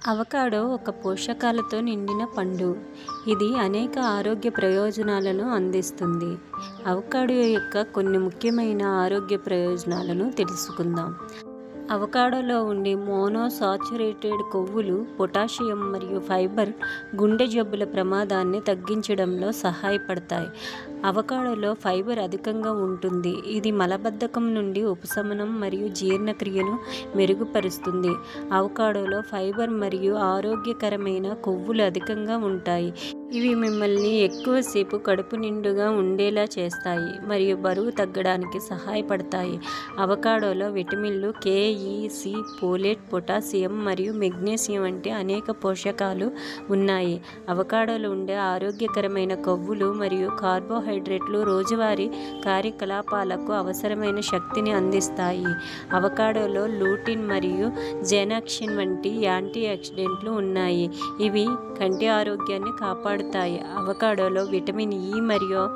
Avocado ఒక పోషకాలతో నిండిన పండు. ఇది అనేక ఆరోగ్య ప్రయోజనాలను అందిస్తుంది. అవకాడో యొక్క కొన్ని ముఖ్యమైన ఆరోగ్య ప్రయోజనాలను తెలుసుకుందాం. అవకాడోలో ఉండే మోనోసాచురేటెడ్ కొవ్వులు, పొటాషియం మరియు ఫైబర్ గుండె జబ్బుల ప్రమాదాన్ని తగ్గించడంలో సహాయపడతాయి. అవకాడోలో ఫైబర్ అధికంగా ఉంటుంది. ఇది మలబద్ధకం నుండి ఉపశమనం మరియు జీర్ణక్రియను మెరుగుపరుస్తుంది. అవకాడోలో ఫైబర్ మరియు ఆరోగ్యకరమైన కొవ్వులు అధికంగా ఉంటాయి. ఇవి మిమ్మల్ని ఎక్కువసేపు కడుపు నిండుగా ఉండేలా చేస్తాయి మరియు బరువు తగ్గడానికి సహాయపడతాయి. అవకాడోలో విటమిన్లు కే, ఈ, సి, ఫోలేట్, పొటాషియం మరియు మెగ్నీషియం వంటి అనేక పోషకాలు ఉన్నాయి. అవకాడోలో ఉండే ఆరోగ్యకరమైన కొవ్వులు మరియు కార్బోహైడ్రేట్లు రోజువారీ కార్యకలాపాలకు అవసరమైన శక్తిని అందిస్తాయి. అవకాడోలో లూటిన్ మరియు జెనాక్సిన్ వంటి యాంటీ ఆక్సిడెంట్లు ఉన్నాయి. ఇవి కంటి ఆరోగ్యాన్ని కాపాడుతాయి. అవకాడోలో విటమిన్ ఈ మరియు